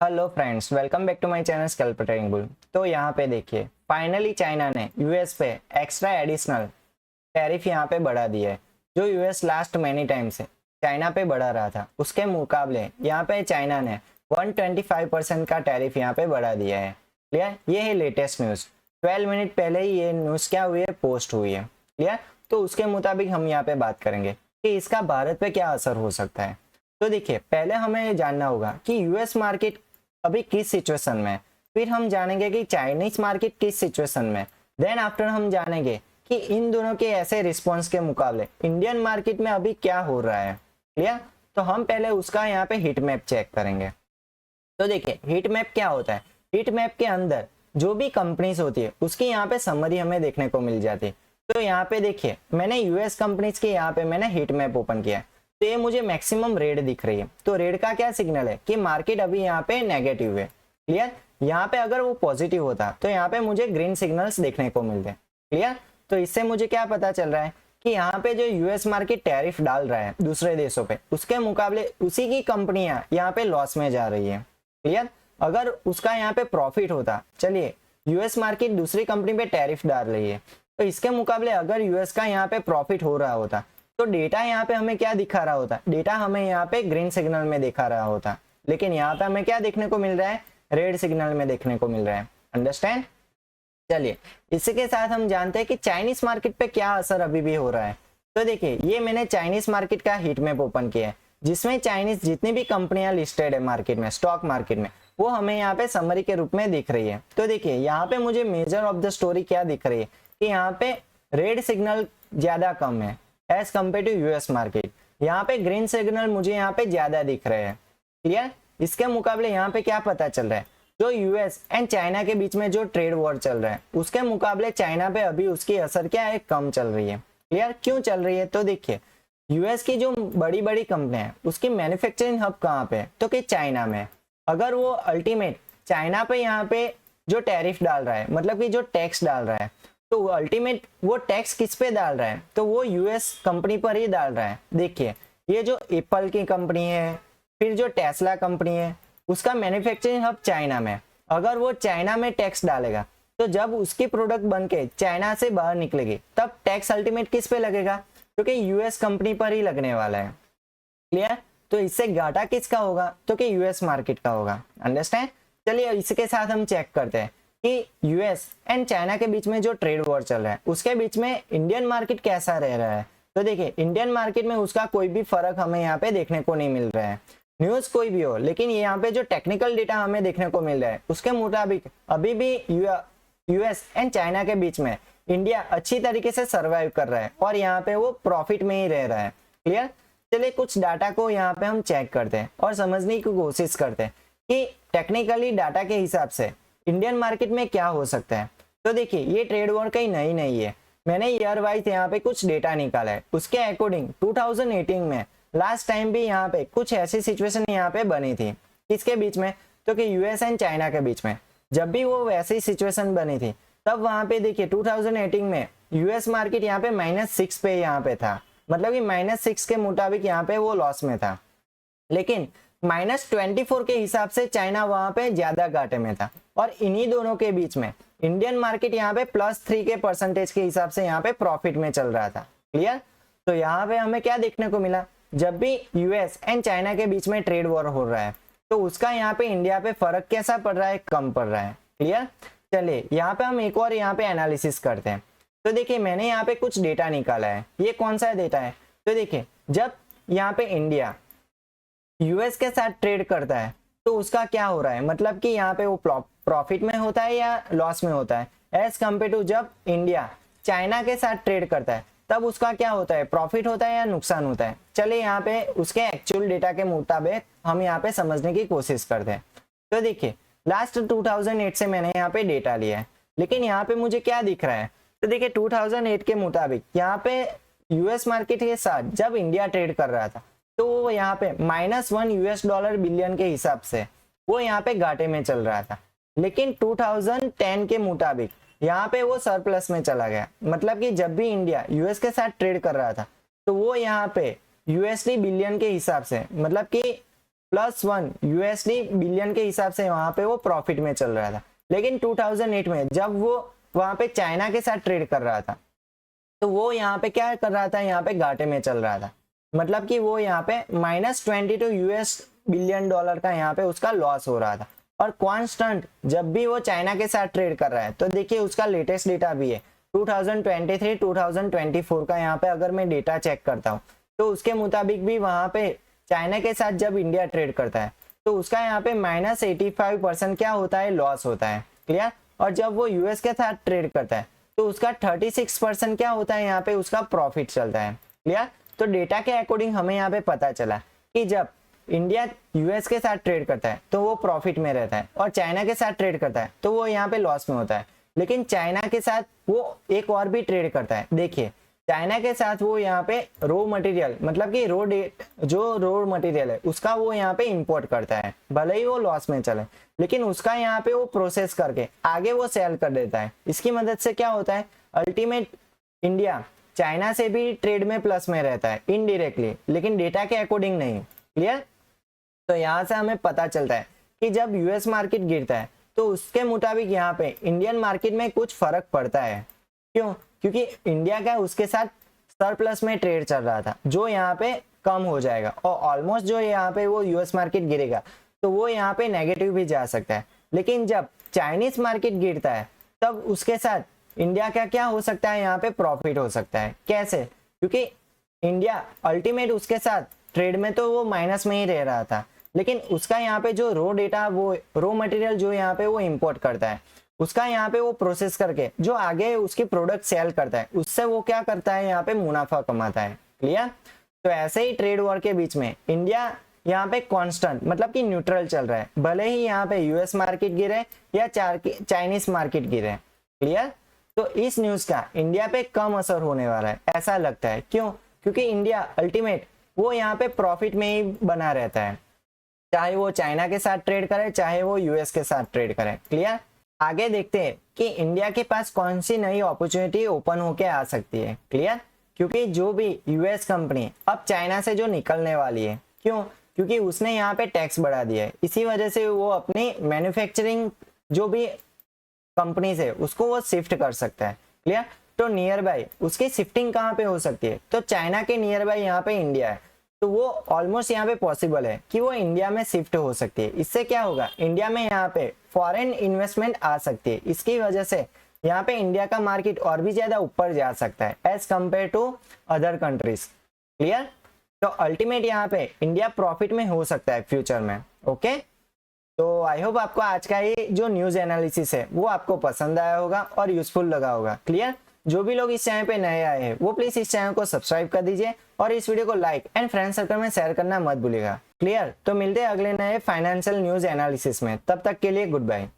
Hello friends, welcome back to my channel scalp trading bull. तो यहाँ पे देखिए, फाइनली चाइना ने यूएस पे एक्स्ट्रा एडिशनल टैरिफ यहाँ पे बढ़ा दिया है। जो यूएस लास्ट मैनी टाइम से चाइना पे बढ़ा रहा था, उसके मुकाबले यहाँ पे चाइना ने 125% का टैरिफ यहाँ पे बढ़ा दिया है। क्लियर? ये है लेटेस्ट न्यूज़। 12 मिनट पहले ही ये न्यूज़ क्या हुई है, पोस्ट हुई है। क्लियर? तो उसके मुताबिक हम यहाँ पे बात करेंगे कि इसका भारत पे क्या असर हो सकता है। तो देखिए, पहले हमें ये जानना होगा कि यूएस मार्केट अभी किस सिचुएशन में है, फिर हम जानेंगे कि चाइनीज मार्केट किस सिचुएशन में, देन आफ्टर हम जानेंगे कि इन दोनों के ऐसे रिस्पॉन्स के मुकाबले इंडियन मार्केट में अभी क्या हो रहा है। क्लियर? तो हम पहले उसका यहाँ पे हीट मैप चेक करेंगे। तो देखिए, हीट मैप क्या होता है। हीट मैप के अंदर जो भी कंपनीज होती है उसकी यहाँ पे समरी हमें देखने को मिल जाती है। तो यहाँ पे देखिए, मैंने यूएस कंपनीज के यहाँ पे मैंने हीट मैप ओपन किया है, तो ये मुझे मैक्सिमम रेड दिख रही है। तो रेड का क्या सिग्नल है कि मार्केट अभी यहाँ पे नेगेटिव है। क्लियर? यहाँ पे अगर वो पॉजिटिव होता तो यहाँ पे मुझे ग्रीन सिग्नल्स देखने को मिलते। क्लियर? तो इससे मुझे क्या पता चल रहा है कि यहाँ पे जो यूएस मार्केट टैरिफ डाल रहा है दूसरे देशों पे, उसके मुकाबले उसी की कंपनियां यहाँ पे लॉस में जा रही है। क्लियर? अगर उसका यहाँ पे प्रॉफिट होता, चलिए यूएस मार्केट दूसरी कंपनी पे टैरिफ डाल रही है, तो इसके मुकाबले अगर यूएस का यहाँ पे प्रॉफिट हो रहा होता तो डेटा यहाँ पे हमें क्या दिखा रहा होता, डेटा हमें यहाँ पे ग्रीन सिग्नल में दिखा रहा होता। लेकिन यहाँ पे हमें क्या देखने को मिल रहा है, रेड सिग्नल में देखने को मिल रहा है। अंडरस्टैंड? चलिए, इसी के साथ हम जानते हैं कि चाइनीज मार्केट पे क्या असर अभी भी हो रहा है। तो देखिए, ये मैंने चाइनीज मार्केट का हीट मैप ओपन किया है, जिसमें चाइनीज जितनी भी कंपनियां लिस्टेड है मार्केट में, स्टॉक मार्केट में, वो हमें यहाँ पे समरी के रूप में दिख रही है। तो देखिए, यहाँ पे मुझे मेजर ऑफ द स्टोरी क्या दिख रही है कि यहाँ पे रेड सिग्नल ज्यादा कम है as compare to US market. यहाँ पे ग्रीन सिग्नल मुझे यहाँ पे ज्यादा दिख रहे हैं। क्लियर? इसके मुकाबले यहाँ पे क्या पता चल रहा है, जो यूएस एंड चाइना के बीच में जो ट्रेड वॉर चल रहा है, उसके मुकाबले चाइना पे अभी उसकी असर क्या है, कम चल रही है। क्लियर? क्यों चल रही है? तो देखिए, यूएस की जो बड़ी बड़ी कंपनियां हैं उसकी मैन्युफैक्चरिंग हब कहाँ पे है, तो कि चाइना में। अगर वो अल्टीमेट चाइना पे यहाँ पे जो टैरिफ डाल रहा है, मतलब कि जो टैक्स डाल रहा है, तो अल्टीमेट वो टैक्स किस पे डाल रहा है, तो वो यूएस कंपनी पर ही डाल रहा है। देखिए, ये जो एप्पल की कंपनी है, फिर जो टेस्ला कंपनी है, उसका मैन्युफैक्चरिंग हब चाइना में। अगर वो चाइना में टैक्स डालेगा तो जब उसकी प्रोडक्ट बन के चाइना से बाहर निकलेगी तब टैक्स अल्टीमेट किस पे लगेगा, क्योंकि यूएस कंपनी पर ही लगने वाला है। क्लियर? तो इससे घाटा किसका होगा, तो कि यूएस मार्केट का होगा। अंडरस्टैंड? चलिए, इसके साथ हम चेक करते हैं कि यूएस एंड चाइना के बीच में जो ट्रेड वॉर चल रहा है उसके बीच में इंडियन मार्केट कैसा रह रहा है। तो देखिए, इंडियन मार्केट में उसका कोई भी फर्क हमें यहाँ पे देखने को नहीं मिल रहा है, न्यूज कोई भी हो। लेकिन यहाँ पे जो टेक्निकल डेटा हमें देखने को मिल रहा है उसके मुताबिक अभी भी यूएस एंड चाइना के बीच में इंडिया अच्छी तरीके से सर्वाइव कर रहा है और यहाँ पे वो प्रॉफिट में ही रह रहा है। क्लियर? चलिए, कुछ डाटा को यहाँ पे हम चेक करते हैं और समझने की कोशिश करते हैं कि टेक्निकली डाटा के हिसाब से इंडियन मार्केट में क्या हो सकता है। तो देखिए, ये ट्रेड वॉर कहीं नई नहीं है, मैंने ईयर वाइज यहाँ पे कुछ डेटा निकाला है। उसके अकॉर्डिंग 2018 में लास्ट टाइम भी यहाँ पे कुछ ऐसी सिचुएशन यहाँ पे बनी थी। किसके बीच में, तो कि यूएस एंड चाइना के बीच में। जब भी वो वैसी सिचुएशन बनी थी तब वहां पे देखिए 2018 में यूएस मार्केट यहाँ पे -6 पे यहाँ पे था, मतलब कि -6 के मुताबिक यहाँ पे वो लॉस में था। लेकिन -24 के हिसाब से चाइना वहां पे ज्यादा घाटे में था और इन्हीं दोनों के बीच में इंडियन मार्केट यहाँ पे +3 के परसेंटेज के हिसाब से यहाँ पे प्रॉफिट में चल रहा था। क्लियर? तो यहाँ पे हमें क्या देखने को मिला, जब भी यूएस एंड चाइना के बीच में ट्रेड वॉर हो रहा है तो उसका यहाँ पे इंडिया पे फर्क कैसा पड़ रहा है, कम पड़ रहा है। क्लियर? चलिए, यहाँ पे हम एक और यहाँ पे एनालिसिस करते हैं। तो देखिए, मैंने यहाँ पे कुछ डेटा निकाला है। ये कौन सा डेटा है, तो देखिए, जब यहाँ पे इंडिया यूएस के साथ ट्रेड करता है तो उसका क्या हो रहा है, मतलब कि यहाँ पे वो प्रॉफिट में होता है या लॉस में होता है, एज कम्पेयर टू जब इंडिया चाइना के साथ ट्रेड करता है तब उसका क्या होता है, प्रॉफिट होता है या नुकसान होता है। चलिए, यहाँ पे उसके एक्चुअल डेटा के मुताबिक हम यहाँ पे समझने की कोशिश करते हैं। तो देखिए, लास्ट 2008 से मैंने यहाँ पे डेटा लिया है, लेकिन यहाँ पे मुझे क्या दिख रहा है, तो देखिए 2008 के मुताबिक यहाँ पे यूएस मार्केट के साथ जब इंडिया ट्रेड कर रहा था तो वो यहाँ पे -1 यूएस डॉलर बिलियन के हिसाब से वो यहाँ पे घाटे में चल रहा था। लेकिन 2010 के मुताबिक यहाँ पे वो सरप्लस में चला गया, मतलब कि जब भी इंडिया यूएस के साथ ट्रेड कर रहा था तो वो यहाँ पे यूएसडी बिलियन के हिसाब से, मतलब कि +1 USD बिलियन के हिसाब से वहां पे वो प्रॉफिट में चल रहा था। लेकिन 2008 में जब वो वहां पे चाइना के साथ ट्रेड कर रहा था तो वो यहाँ पे क्या कर रहा था, यहाँ पे घाटे में चल रहा था। मतलब कि वो यहाँ पे -22 US बिलियन डॉलर का यहाँ पे उसका लॉस हो रहा था। और कांस्टेंट जब भी वो चाइना के साथ ट्रेड कर रहा है तो देखिए उसका लेटेस्ट डेटा भी है 2023-2024 का। यहाँ पे अगर मैं डेटा चेक करता हूँ तो उसके मुताबिक भी वहां पे चाइना के साथ जब इंडिया ट्रेड करता है तो उसका यहाँ पे -85% क्या होता है, लॉस होता है। क्लियर। और जब वो यूएस के साथ ट्रेड करता है तो उसका 36% क्या होता है, यहाँ पे उसका प्रॉफिट चलता है। क्लियर। तो डेटा के अकॉर्डिंग हमें यहाँ पे पता चला कि जब इंडिया यूएस के साथ ट्रेड करता है तो वो प्रॉफिट में रहता है और चाइना के साथ ट्रेड करता है तो वो यहाँ पे लॉस में होता है। लेकिन चाइना के साथ वो एक और भी ट्रेड करता है। देखिए चाइना के साथ वो यहाँ पे रो मटेरियल, मतलब कि जो रो मटेरियल है उसका वो यहाँ पे इंपोर्ट करता है, भले ही वो लॉस में चले, लेकिन उसका यहाँ पे वो प्रोसेस करके आगे वो सेल कर देता है। इसकी मदद से क्या होता है, अल्टीमेट इंडिया चाइना से भी ट्रेड में प्लस में रहता है इनडायरेक्टली, लेकिन डेटा के अकॉर्डिंग नहीं। क्लियर। तो यहाँ से हमें पता चलता है कि जब यूएस मार्केट गिरता है तो उसके मुताबिक यहाँ पे इंडियन मार्केट में कुछ फर्क पड़ता है। क्यों? क्योंकि इंडिया का उसके साथ सरप्लस में ट्रेड चल रहा था जो यहाँ पे कम हो जाएगा और ऑलमोस्ट जो यहाँ पे वो यूएस मार्केट गिरेगा तो वो यहाँ पे नेगेटिव भी जा सकता है। लेकिन जब चाइनीज मार्केट गिरता है तब उसके साथ इंडिया का क्या हो सकता है, यहाँ पे प्रॉफिट हो सकता है। कैसे? क्योंकि इंडिया अल्टीमेट उसके साथ ट्रेड में तो वो माइनस में ही रह रहा था, लेकिन उसका यहाँ पे जो रो मटेरियल जो यहाँ पे वो इंपोर्ट करता है उसका यहाँ पे वो प्रोसेस करके जो आगे उसकी प्रोडक्ट सेल करता है उससे वो क्या करता है, यहाँ पे मुनाफा कमाता है। क्लियर। तो ऐसे ही ट्रेड वॉर के बीच में इंडिया यहाँ पे कांस्टेंट मतलब कि न्यूट्रल चल रहा है, भले ही यहाँ पे यूएस मार्केट गिरे या चाइनीज मार्केट गिरे। क्लियर। तो इस न्यूज का इंडिया पे कम असर होने वाला है ऐसा लगता है। क्यों? क्योंकि इंडिया अल्टीमेट वो यहाँ पे प्रॉफिट में ही बना रहता है, चाहे वो चाइना के साथ ट्रेड करे चाहे वो यूएस के साथ ट्रेड करे। क्लियर। आगे देखते हैं कि इंडिया के पास कौन सी नई अपॉर्चुनिटी ओपन होके आ सकती है। क्लियर। क्योंकि जो भी यूएस कंपनी अब चाइना से जो निकलने वाली है, क्यों? क्योंकि उसने यहाँ पे टैक्स बढ़ा दिया है, इसी वजह से वो अपनी मैन्युफैक्चरिंग जो भी कंपनी से उसको वो शिफ्ट कर सकता है। क्लियर। तो नियर बाय उसकी शिफ्टिंग कहाँ पे हो सकती है, तो चाइना के नियर बाय यहाँ पे इंडिया है, तो वो ऑलमोस्ट यहाँ पे पॉसिबल है कि वो इंडिया में शिफ्ट हो सकती है। इससे क्या होगा, इंडिया में यहाँ पे फॉरेन इन्वेस्टमेंट आ सकती है। इसकी वजह से यहाँ पे इंडिया का मार्केट और भी ज्यादा ऊपर जा सकता है as compare to other countries. Clear. तो अल्टीमेट यहाँ पे इंडिया प्रॉफिट में हो सकता है फ्यूचर में। ओके। तो आई होप आपको आज का ये जो न्यूज एनालिसिस है वो आपको पसंद आया होगा और यूजफुल लगा होगा। क्लियर। जो भी लोग इस चैनल पे नए आए हैं वो प्लीज इस चैनल को सब्सक्राइब कर दीजिए और इस वीडियो को लाइक एंड फ्रेंड सर्कल में शेयर करना मत भूलिएगा। क्लियर। तो मिलते हैं अगले नए फाइनेंशियल न्यूज एनालिसिस में, तब तक के लिए गुड बाय।